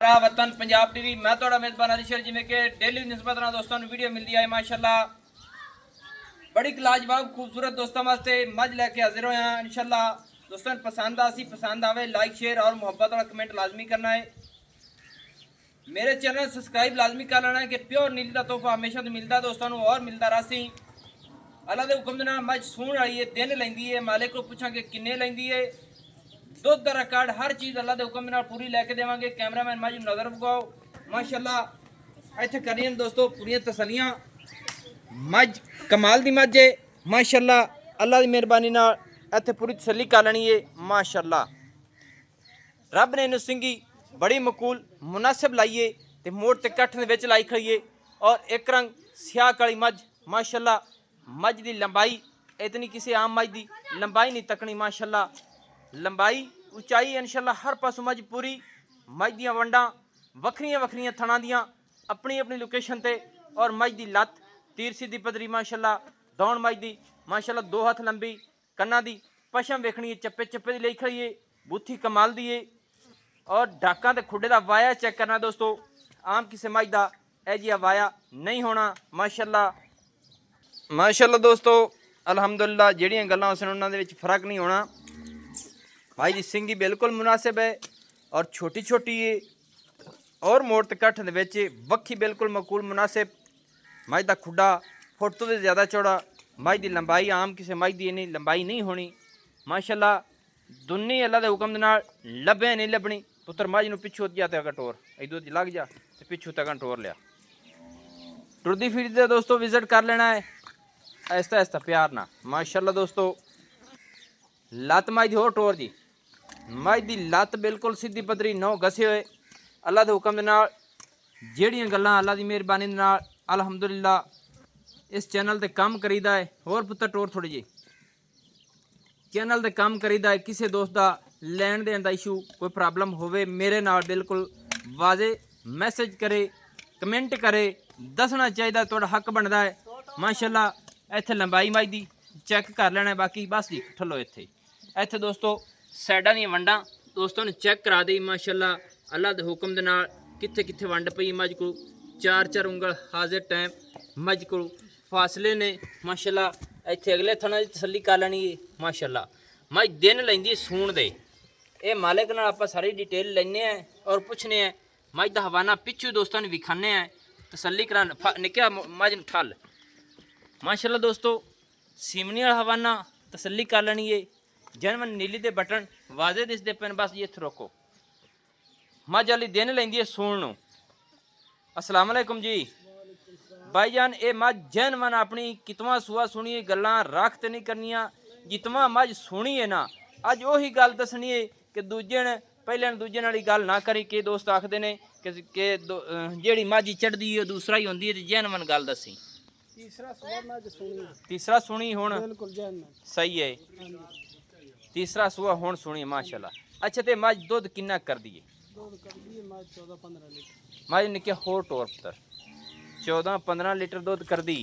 वतन पंजाब टीवी मैं थोड़ा मेजबान अलीशर जिमें कि डेली निस्बत ना दोस्तों वीडियो मिलती है माशाल्लाह बड़ी लाजवाब खूबसूरत दोस्तों वास्ते मज लैके हाजिर होया इंशाल्लाह दोस्तों पसंद आसी पसंद आवे लाइक शेयर और मोहब्बत और कमेंट लाजमी करना है। मेरे चैनल सब्सक्राइब लाजमी कर लेना है कि प्योर नीली का तोहफा हमेशा तो मिलता दोस्तों और मिलता रहा अल्लाह के हुक्म के मज सूण आई है दिन लेंदी है मालिक को पूछा कि किन्ने लेंदी है दुध का रिकॉर्ड हर चीज़ अल्लाह के हुक्म पूरी लैके देवांगे। कैमरामैन मज नज़र पकाओ माशाल्लाह इत्थे करिए दोस्तों पूरी तसलियां मज कमाल दी मज है माशाल्लाह अल्लाह की मेहरबानी इत्थे पूरी तसली कर लेनी है माशाल्लाह। रब ने इन्हू सिंगी बड़ी मकूल मुनासिब लाइए ते मोड़ ते कट्ठ दे विच लाई खड़ीए और एक रंग स्याह काली मज माशाल्लाह। मज दी लंबाई इतनी किसी आम मज दी लंबाई नहीं तकनी माशाल्लाह लंबाई उचाई इंशाल्लाह हर पासों मज पूरी मज दियां वंडां वखरियां वखरियां थणा दियां अपनी अपनी लोकेशन ते और मज दी लत तीर सीधी पदरी माशाल्लाह दौड़ मज दी माशाल्लाह 2 हथ लंबी कन्ना दी पशम वेखनी है चप्पे चप्पे दी लई खड़ी है बूथी कमाल दी है और ढाकां ते खुडे दा वाया चेक करना दोस्तों आम किसी मज दा ए जिहा वाया नहीं होना माशाल्लाह माशाल्लाह दोस्तों अलहमदुलिल्लाह जिहड़ियां गल्लां उस उन्हां दे विच फर्क नहीं होना। भाई जी सिंगी बिल्कुल मुनासिब है और छोटी छोटी है और मोड़ ते कट्ठ दे विच वक्खी बिल्कुल मकूल मुनासिब मज दा खुडा फुट तो भी ज़्यादा चौड़ा मज दी लंबाई आम किसी मज दी इन्नी लंबाई नहीं होनी माशाल्लाह। दुन्नी अल्लाह के हुक्म दे नाल लब्भे नहीं लभनी पुत्र मज नूं पिछू जा ते अगर टोर इधर लग जा ते पिछू तक टोर लिया टुरदी फिरदी दोस्तों विजिट कर लेना है ऐसा ऐसा प्यार ना माशाल्लाह दोस्तों। लत मज दी हो टोर जी मज दी लत बिल्कुल सीधी पदरी नौ घसे हुए अल्लाह के हुक्म दे नाल जिहड़ियां गल्लां अल्लाह की मेहरबानी दे नाल अलहमदुलिल्लाह इस चैनल ते काम करीदा है। होर पुत्र टोर थोड़ी जी चैनल ते काम करीदा है किसी दोस्त का लैन देन का इशू कोई प्रॉब्लम होवे मेरे नाल बिल्कुल वाजे मैसेज करे कमेंट करे दसना चाहिए थोड़ा हक बनता है माशाल्लाह। इत्थे लंबाई मज दी चेक कर लेना है बाकी बस जी ठलो इत्थे दोस्तों साइडा दी वंडा दोस्तों ने चेक करा दी माशाल्लाह अल्लाह के हुक्म दे नाल कित्थे कित्थे वंड पई मज को 4-4 उंगल हाजिर टाइम मज को फासले ने माशाल्लाह। इत्थे अगले थना की तसली कर लेनी है माशाल्लाह। मज दिन लैंदी सूण दे ये मालिक नाल आपां सारी डिटेल लैने और पुछने मज दा हवाना पिछू दोस्तों ने विखाने तसली करा निक्का मज ठल माशाल्लाह दोस्तों। सीमनी वाला हवाना तसली कर लेनी है जनवन नीली दे बटन वाजे दिसदे पेन बस ये रोको मज वाली दिन लैंदी है सूण नूं। अस्सलाम वालेकुम जी भाईजान ये मज जनवन अपनी कितवा सूआ सुनिए गल्लां रख ते नहीं करनियां जितवा मज सुनी है ना अज उही गल दसनी है कि दूजे ने पहले दूजे वाली गल ना करी के दोस्त आखते ने कि जेड़ी मज चढ़दी है दूसरा ही होंदी है जनवन गल दसी तीसरा सुनी हुण सही है तीसरा सुआ हुण सुनी माशाल्लाह। अच्छा ते मज दुध किन्ना कर दी मज निके होर टोर पुत्र 14-15 लीटर दुध कर दी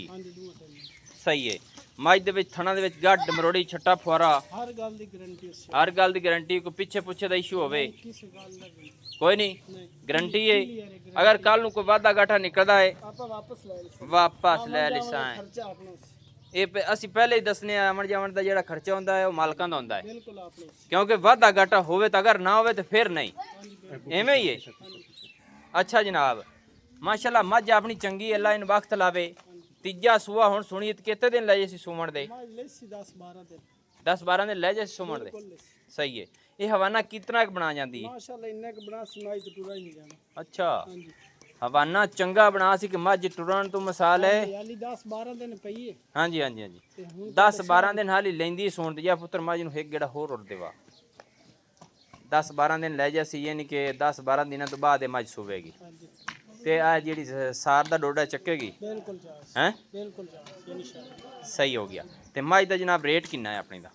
सही है। मज दे विच थणा दे विच गड्ड मरोड़ी छट्टा फुआरा हर गल दी गारंटी कोई पिछे पुछे दा इशू होवे कोई नहीं गारंटी है। अगर कल नूं कोई वादा घाटा निकलदा है वापस ले लिसा ये असी पहले ही दसने आवन जावन का जिहड़ा खर्चा होंदा है वो मालकां दा होंदा है क्योंकि वादा घाटा होवे तो अगर ना होवे तो फिर नहीं एवें ही है। अच्छा जनाब माशाल्लाह मज अपनी चंगी अल्लाह इन वक्त लावे तीजा सूआ हुण सुनी कितने दिन लै जासी सुमण दे 10-12 दिन लै जासी सुमण दे सही है। ये हवाना कितना बना जाती है अच्छा हवाना चंगा बना सी कि मज टुरन तो मिसाल है 10-12 दिन पई है हाँ जी हाँ जी हाँ जी 10-12 दिन हाली लेंदी सुन दिया पुत्र मज नूं एक गेड़ा होर उड़ देवा 10-12 दिन लै जासी यानी कि 10-12 दिनों तो बाद मज सुवेगी ते आ जिहड़ी सार दा डोडा चक्केगी हैं सही हो गया। ते मज दा जनाब रेट किन्ना है अपनी दा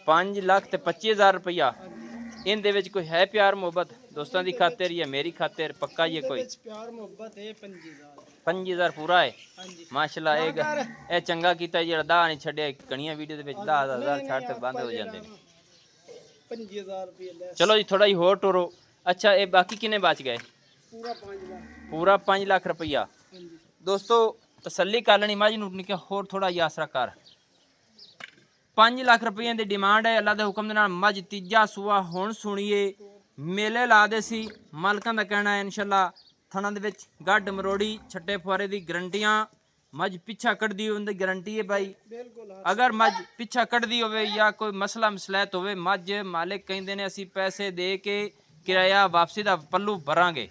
5,25,000 रुपया इन दे विच कोई है प्यार मोहब्बत दोस्तों की खातिर या मेरी खातिर पक्का ये कोई प्यार मोहब्बत है 5,000 पूरा है माशाल्लाह। ये चंगा कीता जेड़ा दाह नहीं छड्या कणियां वीडियो दे विच 10,000 छड़ ते बंद हो जांदे ने 5000 ਰੁਪਏ ਲੈ ਚਲੋ ਜੀ ਥੋੜਾ ਜਿਹਾ ਹੋਰ ਟੋਰੋ। ਅੱਛਾ ਇਹ ਬਾਕੀ ਕਿੰਨੇ ਬਚ ਗਏ? ਪੂਰਾ 5 ਲੱਖ। ਪੂਰਾ 5 ਲੱਖ ਰੁਪਈਆ। ਹਾਂਜੀ ਦੋਸਤੋ ਤਸੱਲੀ ਕਰ ਲੈਣੀ ਮੱਝ ਨੂੰ ਨਿੱਕਾ ਹੋਰ ਥੋੜਾ ਜਿਹਾ ਆਸਰਾ ਕਰ। 5 ਲੱਖ ਰੁਪਈਆਂ ਦੀ ਡਿਮਾਂਡ ਹੈ। ਅੱਲਾ ਦੇ ਹੁਕਮ ਦੇ ਨਾਲ ਮੱਝ ਤੀਜਾ ਸੂਆ ਹੁਣ ਸੁਣੀਏ ਮੇਲੇ ਲਾ ਦੇ ਸੀ। ਮਾਲਕਾਂ ਦਾ ਕਹਿਣਾ ਹੈ ਇਨਸ਼ਾਅੱਲਾ ਥਣਾਂ ਦੇ ਵਿੱਚ ਗੱਡ ਮਰੋੜੀ ਛੱਟੇ ਫੁਆਰੇ ਦੀ ਗਰੰਟੀਆਂ। ਮੱਝ ਪਿੱਛਾ ਕੱਢਦੀ ਉਹਦੀ ਗਰੰਟੀ ਹੈ ਭਾਈ। ਬਿਲਕੁਲ ਹਾਂ। ਅਗਰ ਮੱਝ ਪਿੱਛਾ ਕੱਢਦੀ ਹੋਵੇ ਜਾਂ ਕੋਈ ਮਸਲਾ ਮਸਲੈਤ ਹੋਵੇ ਮੱਝ ਮਾਲਿਕ ਕਹਿੰਦੇ ਨੇ ਅਸੀਂ ਪੈਸੇ ਦੇ ਕੇ ਕਿਰਾਇਆ ਵਾਪਸੀ ਦਾ ਪੱਲੂ ਭਰਾਂਗੇ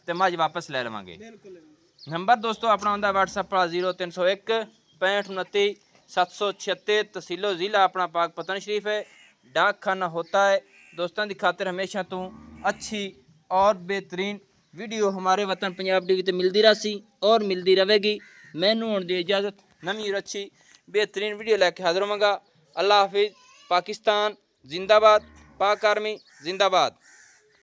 ਤੇ ਮੱਝ ਵਾਪਸ ਲੈ ਲਵਾਂਗੇ। ਬਿਲਕੁਲ ਨੰਬਰ ਦੋਸਤੋ ਆਪਣਾ ਹੁੰਦਾ WhatsApp ਵਾਲਾ 0301 65 29 776 तहसीलो ज़िला अपना पाक पतन शरीफ है। डाक खाना होता है। दोस्तों की खातिर हमेशा तो अच्छी और बेहतरीन वीडियो हमारे वतन पंजाब टीवी ते मिलती रही और मिलती रहेगी। मैनू होने दी इजाज़त नवी और अच्छी बेहतरीन वीडियो लैके हाजिर होवांगा। अल्लाह हाफिज़। पाकिस्तान जिंदाबाद। पाक आर्मी जिंदाबाद।